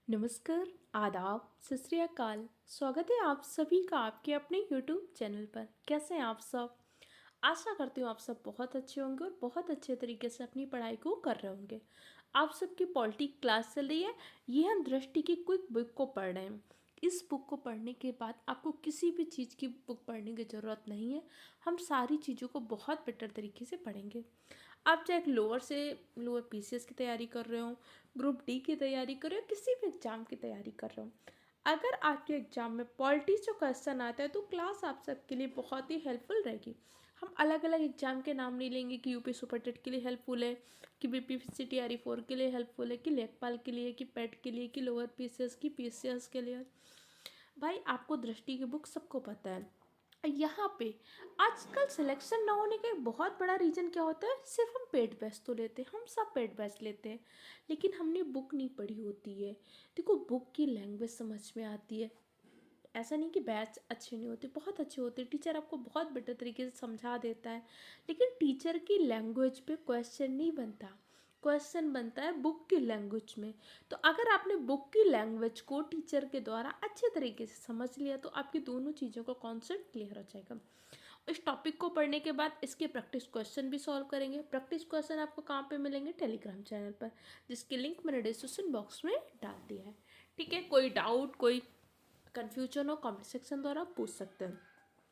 नमस्कार, आदाब, सत श्री अकाल। स्वागत है आप सभी का आपके अपने यूट्यूब चैनल पर। कैसे हैं आप सब? आशा करती हूँ आप सब बहुत अच्छे होंगे और बहुत अच्छे तरीके से अपनी पढ़ाई को कर रहे होंगे। आप सबकी पॉलिटी क्लास चल रही है। ये हम दृष्टि की क्विक बुक को पढ़ रहे हैं। इस बुक को पढ़ने के बाद आपको किसी भी चीज़ की बुक पढ़ने की ज़रूरत नहीं है। हम सारी चीज़ों को बहुत बेटर तरीके से पढ़ेंगे। आप चाहे लोअर पीसीएस की तैयारी कर रहे हो, ग्रुप डी की तैयारी कर रहे हो, किसी भी एग्जाम की तैयारी कर रहे हो, अगर आपके एग्जाम में पॉलिटी जो क्वेश्चन आता है तो क्लास आप सबके लिए बहुत ही हेल्पफुल रहेगी। हम अलग अलग एग्जाम के नाम नहीं लेंगे कि यूपी सुपर टेट के लिए हेल्पफुल है, कि बीपीएससी टीआरई 4 के लिए हेल्पफुल है, कि लेखपाल के लिए, कि पेट के लिए, कि लोअर पीसीएस की पीसीएस के लिए। भाई आपको दृष्टि की बुक सबको पता है। यहाँ पे आजकल सिलेक्शन ना होने का एक बहुत बड़ा रीज़न क्या होता है, सिर्फ हम पेड बैच तो लेते हैं, हम सब पेड बैच लेते हैं, लेकिन हमने बुक नहीं पढ़ी होती है। देखो, बुक की लैंग्वेज समझ में आती है। ऐसा नहीं कि बैच अच्छे नहीं होते, बहुत अच्छे होते हैं, टीचर आपको बहुत बेटर तरीके से समझा देता है, लेकिन टीचर की लैंग्वेज पे क्वेश्चन नहीं बनता। क्वेश्चन बनता है बुक की लैंग्वेज में। तो अगर आपने बुक की लैंग्वेज को टीचर के द्वारा अच्छे तरीके से समझ लिया तो आपकी दोनों चीज़ों का कॉन्सेप्ट क्लियर हो जाएगा। इस टॉपिक को पढ़ने के बाद इसके प्रैक्टिस क्वेश्चन भी सॉल्व करेंगे। प्रैक्टिस क्वेश्चन आपको कहाँ पे मिलेंगे? टेलीग्राम चैनल पर, जिसकी लिंक मैंने डिस्क्रिप्शन बॉक्स में डाल दिया है। ठीक है, कोई डाउट, कोई कन्फ्यूजन हो, कमेंट सेक्शन द्वारा पूछ सकते हैं।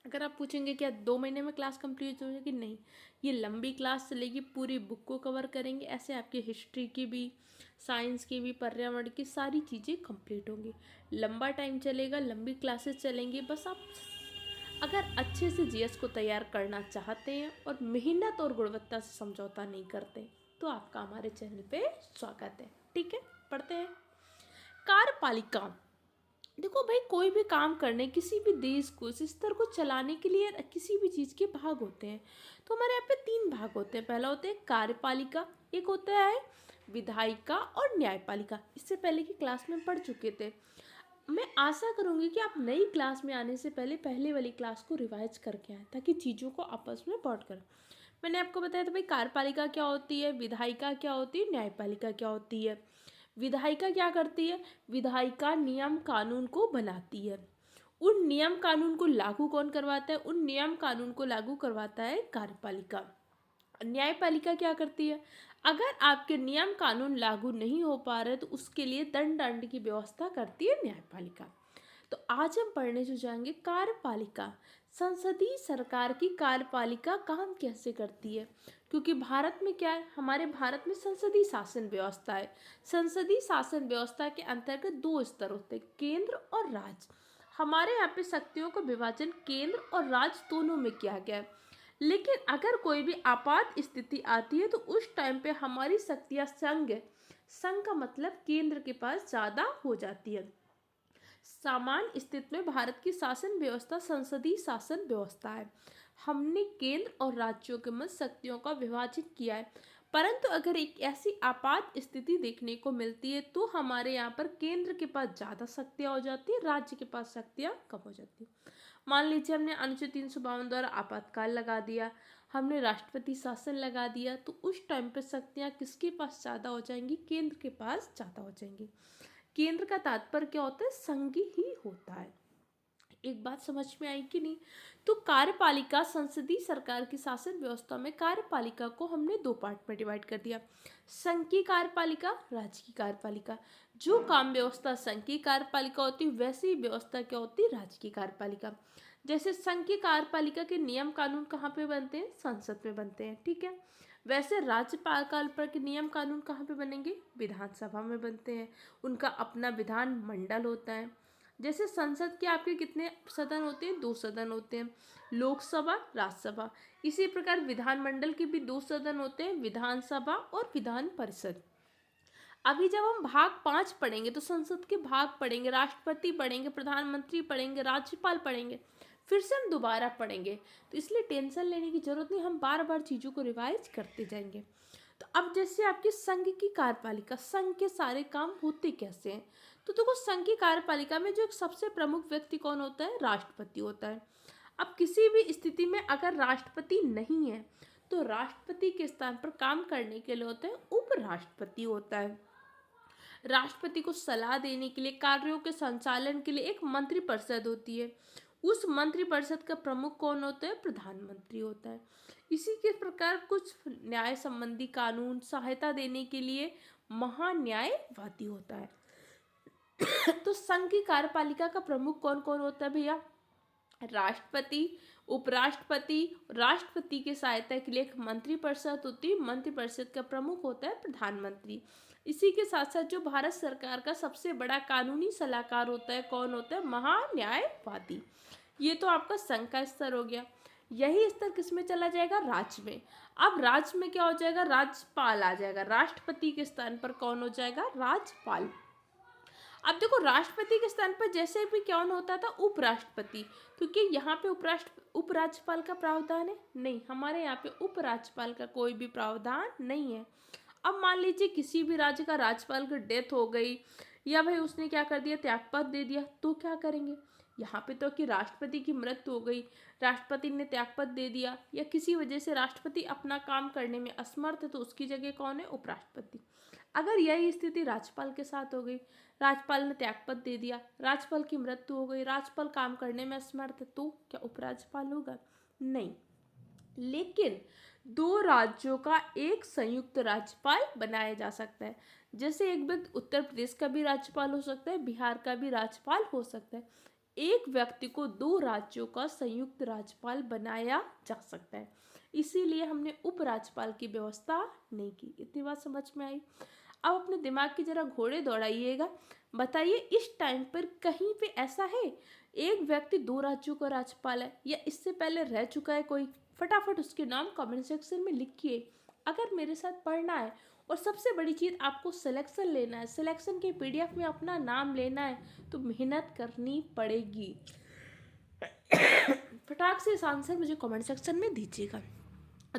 अगर आप पूछेंगे क्या 2 महीने में क्लास कंप्लीट हो जाएगी? नहीं, ये लंबी क्लास चलेगी, पूरी बुक को कवर करेंगे। ऐसे आपकी हिस्ट्री की भी, साइंस की भी, पर्यावरण की सारी चीज़ें कंप्लीट होंगी। लंबा टाइम चलेगा, लंबी क्लासेस चलेंगी। बस आप अगर अच्छे से जीएस को तैयार करना चाहते हैं और मेहनत और गुणवत्ता से समझौता नहीं करते तो आपका हमारे चैनल पे स्वागत है। ठीक है, पढ़ते हैं। कार्यपालिका। देखो भाई, कोई भी काम करने, किसी भी देश को, सिस्टर को चलाने के लिए किसी भी चीज़ के भाग होते हैं। तो हमारे यहाँ पे 3 भाग होते हैं। पहला होता है कार्यपालिका, एक होता है विधायिका और न्यायपालिका। इससे पहले की क्लास में पढ़ चुके थे। मैं आशा करूँगी कि आप नई क्लास में आने से पहले पहले वाली क्लास को रिवाइज करके आएँ, ताकि चीज़ों को आपस में पढ़ कर। मैंने आपको बताया था भाई, कार्यपालिका क्या होती है, विधायिका क्या होती है, न्यायपालिका क्या होती है। विधायिका क्या करती है? विधायिका नियम कानून को बनाती है। उन नियम कानून को लागू कौन करवाता है? उन नियम कानून को लागू करवाता है कार्यपालिका। न्यायपालिका क्या करती है? अगर आपके नियम कानून लागू नहीं हो पा रहे तो उसके लिए दंड की व्यवस्था करती है न्यायपालिका। तो आज हम पढ़ने जो जाएंगे कार्यपालिका। संसदीय सरकार की कार्यपालिका काम कैसे करती है? क्योंकि भारत में क्या है, हमारे भारत में संसदीय शासन व्यवस्था है। संसदीय शासन व्यवस्था के अंतर्गत 2 स्तर होते हैं, केंद्र और राज्य। हमारे यहाँ पे शक्तियों का विभाजन केंद्र और राज्य दोनों में किया गया है। लेकिन अगर कोई भी आपात स्थिति आती है तो उस टाइम पे हमारी शक्तियाँ संघ का मतलब केंद्र के पास ज़्यादा हो जाती है। सामान्य स्थिति में भारत की शासन व्यवस्था संसदीय शासन व्यवस्था है। हमने केंद्र और राज्यों के मध्य शक्तियों का विभाजन किया है। परंतु अगर एक ऐसी आपात स्थिति देखने को मिलती है तो हमारे यहाँ पर केंद्र के पास ज़्यादा शक्तियाँ हो जाती है, राज्य के पास शक्तियाँ कम हो जाती है। मान लीजिए हमने अनुच्छेद 352 द्वारा आपातकाल लगा दिया, हमने राष्ट्रपति शासन लगा दिया, तो उस टाइम पर शक्तियाँ किसके पास ज़्यादा हो जाएंगी? केंद्र के पास ज़्यादा हो जाएंगी। केंद्र का तात्पर्य क्या होता है? संघ ही होता है। एक बात समझ में आई कि नहीं? तो कार्यपालिका, संसदीय सरकार की शासन व्यवस्था में कार्यपालिका को हमने 2 पार्ट में डिवाइड कर दिया, संघ की कार्यपालिका, राज्य की कार्यपालिका। जो काम व्यवस्था संघ की कार्यपालिका होती है वैसे ही व्यवस्था क्या होती है? राज्य की कार्यपालिका। जैसे संघ की कार्यपालिका के नियम कानून कहाँ पे बनते हैं? संसद में बनते हैं। ठीक है, वैसे राज्यपाल पर के नियम कानून कहाँ पे बनेंगे? विधानसभा में बनते हैं। उनका अपना विधान मंडल होता है। जैसे संसद के आपके कितने सदन होते हैं? 2 सदन होते हैं, लोकसभा, राज्यसभा। इसी प्रकार विधानमंडल के भी 2 सदन होते हैं, विधानसभा और विधान परिषद। अभी जब हम भाग 5 पढ़ेंगे तो संसद के भाग पढ़ेंगे, राष्ट्रपति पढ़ेंगे, प्रधानमंत्री पढ़ेंगे, राज्यपाल पढ़ेंगे, फिर से हम दोबारा पढ़ेंगे। तो इसलिए टेंशन लेने की जरूरत नहीं, हम बार बार चीज़ों को रिवाइज करते जाएंगे। तो अब जैसे आपकी संघ की कार्यपालिका, संघ के सारे काम होते कैसे हैं? तो देखो, संघ की कार्यपालिका में जो एक सबसे प्रमुख व्यक्ति कौन होता है? राष्ट्रपति होता है। अब किसी भी स्थिति में अगर राष्ट्रपति नहीं है तो राष्ट्रपति के स्थान पर काम करने के लिए होता है उपराष्ट्रपति होता है। राष्ट्रपति को सलाह देने के लिए, कार्यों के संचालन के लिए एक मंत्रिपरिषद होती है। उस मंत्रिपरिषद का प्रमुख कौन होता है? प्रधानमंत्री होता है। इसी के प्रकार कुछ न्याय संबंधी कानून सहायता देने के लिए महान्यायवादी होता है। तो संघ की कार्यपालिका का प्रमुख कौन कौन होता है भैया? राष्ट्रपति, उपराष्ट्रपति, राष्ट्रपति की सहायता के लिए एक मंत्रिपरिषद होती है। मंत्रिपरिषद का प्रमुख होता है प्रधानमंत्री। इसी के साथ साथ जो भारत सरकार का सबसे बड़ा कानूनी सलाहकार होता है, कौन होता है? महान्यायवादी। ये तो आपका संघ का स्तर हो गया। यही स्तर किस में चला जाएगा? राज्य में। अब राज्य में क्या हो जाएगा? राज्यपाल आ जाएगा। राष्ट्रपति के स्थान पर कौन हो जाएगा? राज्यपाल। अब देखो, राष्ट्रपति के स्थान पर जैसे भी कौन होता था? उपराष्ट्रपति, क्योंकि यहाँ पे उपराज्यपाल का प्रावधान है नहीं, हमारे यहाँ पे उपराज्यपाल का कोई भी प्रावधान नहीं है। अब मान लीजिए किसी भी राज्य का राज्यपाल की डेथ हो गई, या भाई उसने क्या कर दिया? त्यागपत्र दे दिया, तो क्या करेंगे? यहाँ पे तो कि राष्ट्रपति की मृत्यु हो गई, राष्ट्रपति ने त्यागपत्र दे दिया, या किसी वजह से राष्ट्रपति अपना काम करने में असमर्थ है, तो उसकी जगह कौन है? उपराष्ट्रपति। अगर यही स्थिति राज्यपाल के साथ हो गई, राज्यपाल ने त्यागपत्र दे दिया, राज्यपाल की मृत्यु हो गई, राज्यपाल काम करने में असमर्थ है, तो क्या उपराज्यपाल होगा? नहीं। लेकिन दो राज्यों का एक संयुक्त राज्यपाल बनाया जा सकता है। जैसे एक व्यक्ति उत्तर प्रदेश का भी राज्यपाल हो सकता है, बिहार का भी राज्यपाल हो सकता है। एक व्यक्ति को दो राज्यों का संयुक्त राज्यपाल बनाया जा सकता है, इसीलिए हमने उपराज्यपाल की व्यवस्था नहीं की। इतनी बात समझ में आई? अब अपने दिमाग की जरा घोड़े दौड़ाइएगा, बताइए इस टाइम पर कहीं पे ऐसा है एक व्यक्ति दो राज्यों का राज्यपाल है, या इससे पहले रह चुका है कोई? फटाफट उसके नाम कमेंट सेक्शन में लिखिए। अगर मेरे साथ पढ़ना है और सबसे बड़ी चीज़ आपको सिलेक्शन लेना है, सिलेक्शन के पीडीएफ में अपना नाम लेना है, तो मेहनत करनी पड़ेगी। फटाक से इस आंसर मुझे कमेंट सेक्शन में दीजिएगा।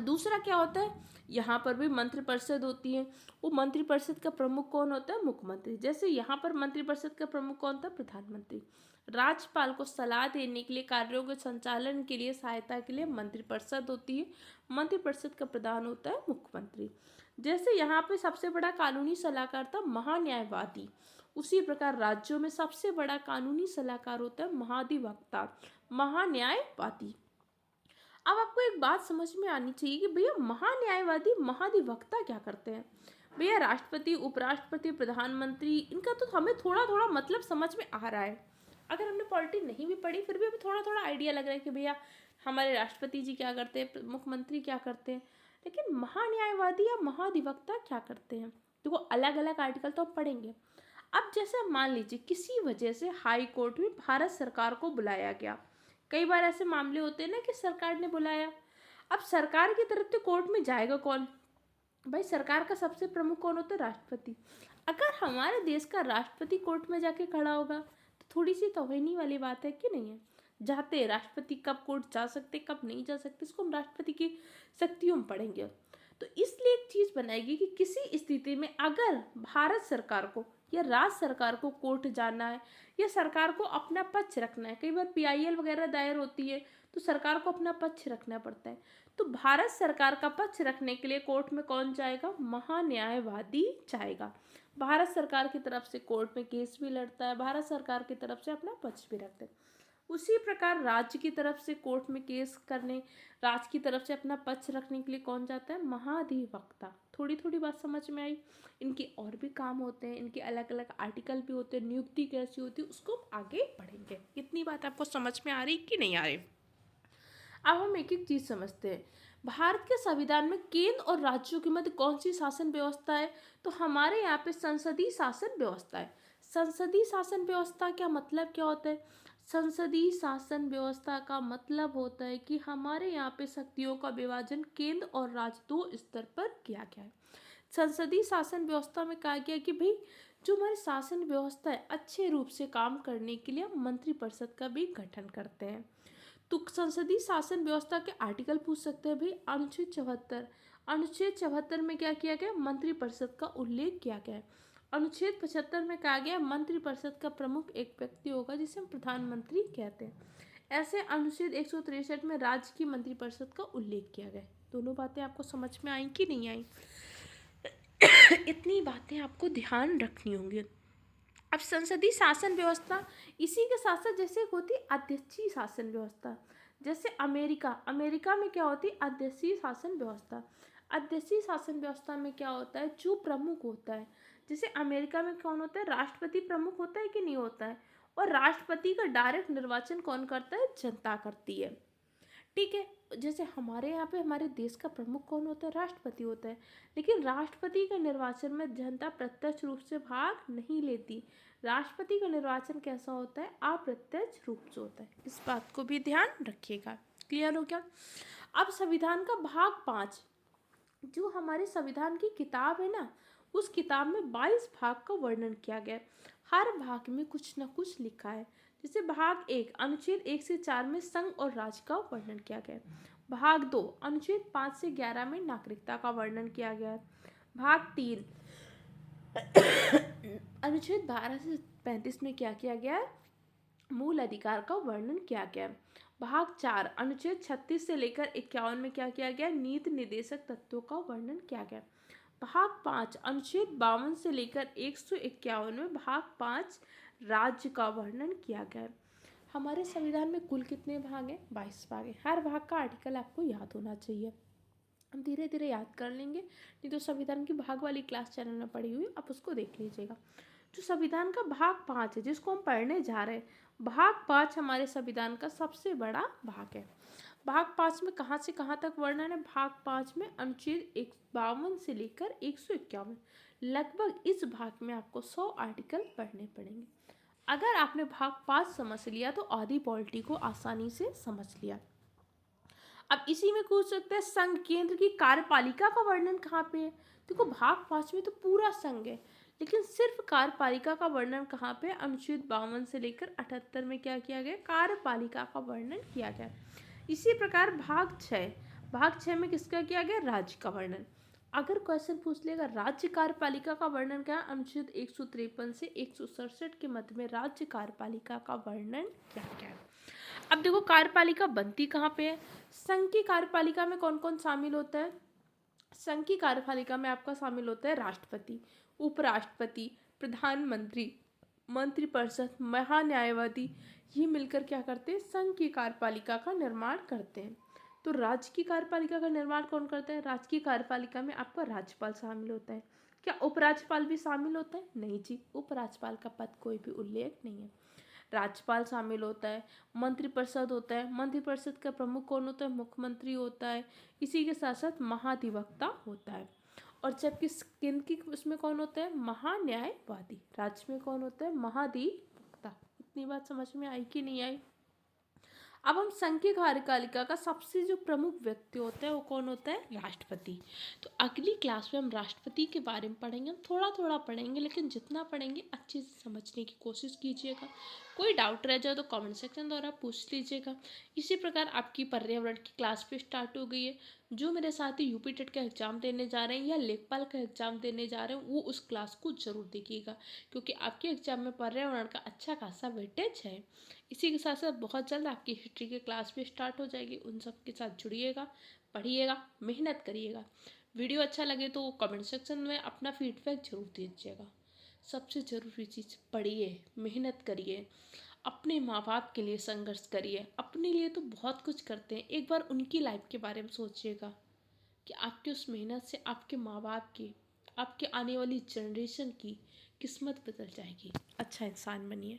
दूसरा क्या होता है? यहाँ पर भी मंत्रिपरिषद होती है। वो मंत्रिपरिषद का प्रमुख कौन होता है? मुख्यमंत्री। जैसे यहाँ पर मंत्रिपरिषद का प्रमुख कौन था? प्रधानमंत्री। राज्यपाल को सलाह देने के लिए, कार्यों के संचालन के लिए, सहायता के लिए मंत्रिपरिषद होती है। मंत्रिपरिषद का प्रधान होता है मुख्यमंत्री। जैसे यहाँ पे सबसे बड़ा कानूनी सलाहकार था महान्यायवादी, उसी प्रकार राज्यों में सबसे बड़ा कानूनी सलाहकार होता है महाधिवक्ता, महान्यायवादी। अब आपको एक बात समझ में आनी चाहिए कि भैया महान्यायवादी, महाधिवक्ता क्या करते हैं? भैया राष्ट्रपति, उपराष्ट्रपति, प्रधानमंत्री, इनका तो हमें थोड़ा थोड़ा मतलब समझ में आ रहा है। अगर हमने पॉलिटी नहीं भी पढ़ी, फिर भी हमें थोड़ा थोड़ा आइडिया लग रहा है कि भैया हमारे राष्ट्रपति जी क्या करते हैं, मुख्यमंत्री क्या करते हैं। लेकिन महान्यायवादी या महाधिवक्ता क्या करते हैं? देखो, अलग अलग आर्टिकल तो हम पढ़ेंगे। अब जैसे मान लीजिए किसी वजह से हाई कोर्ट में भारत सरकार को बुलाया गया। कई बार ऐसे मामले होते हैं ना कि सरकार ने बुलाया, अब सरकार की तरफ से कोर्ट में जाएगा कौन? भाई सरकार का सबसे प्रमुख कौन होता है? राष्ट्रपति। अगर हमारे देश का राष्ट्रपति कोर्ट में जाके खड़ा होगा, तो थोड़ी सी तौहीनी वाली बात है कि नहीं है? जाते राष्ट्रपति कब कोर्ट जा सकते, कब नहीं जा सकते, इसको हम राष्ट्रपति की शक्तियों में पढ़ेंगे। तो इसलिए एक चीज़ बनाएगी कि किसी स्थिति में अगर भारत सरकार को या राज्य सरकार को कोर्ट जाना है, या सरकार को अपना पक्ष रखना है, कई बार पीआईएल वगैरह दायर होती है, तो सरकार को अपना पक्ष रखना पड़ता है, तो भारत सरकार का पक्ष रखने के लिए कोर्ट में कौन जाएगा? महान्यायवादी जाएगा। भारत सरकार की तरफ से कोर्ट में केस भी लड़ता है, भारत सरकार की तरफ से अपना पक्ष भी रखते हैं। उसी प्रकार राज्य की तरफ से कोर्ट में केस करने, राज्य की तरफ से अपना पक्ष रखने के लिए कौन जाता है? महाधिवक्ता। थोड़ी थोड़ी बात समझ में आई? इनके और भी काम होते हैं, इनके अलग अलग आर्टिकल भी होते हैं, नियुक्ति कैसी होती है उसको हम आगे पढ़ेंगे। इतनी बात आपको समझ में आ रही कि नहीं आ रही? अब हम एक एक चीज़ समझते हैं। भारत के संविधान में केंद्र और राज्यों के मध्य कौन सी शासन व्यवस्था है? तो हमारे यहाँ पे संसदीय शासन व्यवस्था है। संसदीय शासन व्यवस्था क्या मतलब क्या होता है? संसदीय शासन व्यवस्था का मतलब होता है कि हमारे यहाँ पे शक्तियों का विभाजन केंद्र और राज्य दो स्तर पर किया गया है। संसदीय शासन व्यवस्था में कहा गया कि भाई जो हमारी शासन व्यवस्था है, अच्छे रूप से काम करने के लिए हम मंत्रिपरिषद का भी गठन करते हैं। तो संसदीय शासन व्यवस्था के आर्टिकल पूछ सकते हैं भाई। अनुच्छेद 74, अनुच्छेद 74 में क्या किया गया? मंत्रिपरिषद का उल्लेख किया गया है। अनुच्छेद 75 में कहा गया मंत्रिपरिषद का प्रमुख एक व्यक्ति होगा जिसे हम प्रधानमंत्री कहते हैं। ऐसे अनुच्छेद 163 में राज्य की मंत्रिपरिषद का उल्लेख किया गया है। दोनों बातें आपको समझ में आई कि नहीं आई? इतनी बातें आपको ध्यान रखनी होंगी। अब संसदीय शासन व्यवस्था, इसी के साथ साथ जैसे होती अध्यक्षीय शासन व्यवस्था, जैसे अमेरिका, अमेरिका में क्या होती है अध्यक्षीय शासन व्यवस्था। अध्यक्षीय शासन व्यवस्था में क्या होता है, जो प्रमुख होता है, जैसे अमेरिका में कौन होता है, राष्ट्रपति प्रमुख होता है कि नहीं होता है, और राष्ट्रपति का डायरेक्ट निर्वाचन कौन करता है, जनता करती है। ठीक है, जैसे हमारे यहाँ पे हमारे देश का प्रमुख कौन होता है, राष्ट्रपति होता है, लेकिन राष्ट्रपति के निर्वाचन में जनता प्रत्यक्ष रूप से भाग नहीं लेती। राष्ट्रपति का निर्वाचन कैसा होता है, अप्रत्यक्ष रूप से होता है। इस बात को भी ध्यान रखिएगा। क्लियर हो गया। अब संविधान का भाग 5, जो हमारे संविधान की किताब है ना, उस किताब में 22 भाग का वर्णन किया गया है। हर भाग में कुछ न कुछ लिखा है। जैसे भाग 1 अनुच्छेद 1 से 4 में संघ और राज्य का वर्णन किया गया है। भाग 2 अनुच्छेद 5 से 11 में नागरिकता का वर्णन किया गया है। भाग 3 अनुच्छेद 12 से 35 में क्या किया गया है, मूल अधिकार का वर्णन किया गया है। भाग 4 अनुच्छेद 36 से लेकर 51 में क्या किया गया, नीति निर्देशक तत्वों का वर्णन किया गया। भाग 5 अनुच्छेद 52 से लेकर 151 में भाग 5 राज्य का वर्णन किया गया है। हमारे संविधान में कुल कितने भाग हैं, 22 भाग हैं। हर भाग का आर्टिकल आपको याद होना चाहिए। हम धीरे धीरे याद कर लेंगे, नहीं तो संविधान की भाग वाली क्लास चैनल में पढ़ी हुई, आप उसको देख लीजिएगा। जो संविधान का भाग 5 है, जिसको हम पढ़ने जा रहे हैं, भाग 5 हमारे संविधान का सबसे बड़ा भाग है। भाग 5 में कहाँ से कहाँ तक वर्णन है, भाग 5 में अनुच्छेद 52 से लेकर 151, लगभग इस भाग में आपको 100 आर्टिकल पढ़ने पड़ेंगे। अगर आपने भाग 5 समझ लिया तो आधी पॉलिटी को आसानी से समझ लिया। अब इसी में पूछ सकते हैं संघ केंद्र की कार्यपालिका का वर्णन कहाँ पे है। देखो भाग 5 में तो पूरा संघ है, लेकिन सिर्फ कार्यपालिका का वर्णन कहाँ पे, अनुच्छेद 52 से लेकर 78 में क्या किया गया, कार्यपालिका का वर्णन किया गया। इसी प्रकार भाग 6, भाग 6 में किसका किया गया, राज्य का वर्णन। अगर क्वेश्चन पूछ लेगा राज्य कार्यपालिका का वर्णन क्या, अनुच्छेद 153 से 167 के मध्य में राज्य कार्यपालिका का वर्णन क्या क्या है। अब देखो कार्यपालिका बनती कहाँ पे है। संघ की कार्यपालिका में कौन कौन शामिल होता है, संघ की कार्यपालिका में आपका शामिल होता है राष्ट्रपति, उपराष्ट्रपति, प्रधानमंत्री, मंत्रिपरिषद, महान्यायवादी। ये मिलकर क्या करते हैं, संघ की कार्यपालिका का निर्माण करते हैं। तो राज्य की कार्यपालिका का निर्माण कौन करता है, राज्य की कार्यपालिका में आपका राज्यपाल शामिल होता है। क्या उपराज्यपाल भी शामिल होता है, नहीं जी, उपराज्यपाल का पद कोई भी उल्लेख नहीं है। राज्यपाल शामिल होता है, मंत्रिपरिषद होता है, मंत्रिपरिषद का प्रमुख कौन होता है, मुख्यमंत्री होता है। इसी के साथ साथ महाधिवक्ता होता है। और जबकि केंद्र की उसमें कौन होता है, महान्यायवादी। राज्य में कौन होता है, महाधिवक्ता। इतनी बात समझ में आई कि नहीं आई। अब हम संघ की कार्यपालिका का सबसे जो प्रमुख व्यक्ति होता है वो कौन होता है, राष्ट्रपति। तो अगली क्लास में हम राष्ट्रपति के बारे में पढ़ेंगे। हम थोड़ा थोड़ा पढ़ेंगे, लेकिन जितना पढ़ेंगे अच्छे से समझने की कोशिश कीजिएगा। कोई डाउट रह जाए तो कमेंट सेक्शन द्वारा पूछ लीजिएगा। इसी प्रकार आपकी पर्यावरण की क्लास भी स्टार्ट हो गई है। जो मेरे साथी यूपी टेट का एग्जाम देने जा रहे हैं या लेखपाल का एग्जाम देने जा रहे हैं, वो उस क्लास को जरूर देखिएगा, क्योंकि आपके एग्जाम में पर्यावरण का अच्छा खासा वेटेज है। इसी के साथ साथ बहुत जल्द आपकी हिस्ट्री की क्लास भी स्टार्ट हो जाएगी। उन सब के साथ जुड़िएगा, पढ़िएगा, मेहनत करिएगा। वीडियो अच्छा लगे तो कमेंट सेक्शन में अपना फीडबैक जरूर दीजिएगा। सबसे ज़रूरी चीज़, पढ़िए, मेहनत करिए, अपने माँ बाप के लिए संघर्ष करिए। अपने लिए तो बहुत कुछ करते हैं, एक बार उनकी लाइफ के बारे में सोचिएगा कि आपकी उस मेहनत से आपके माँ बाप की, आपके आने वाली जनरेशन की किस्मत बदल जाएगी। अच्छा इंसान बनिए।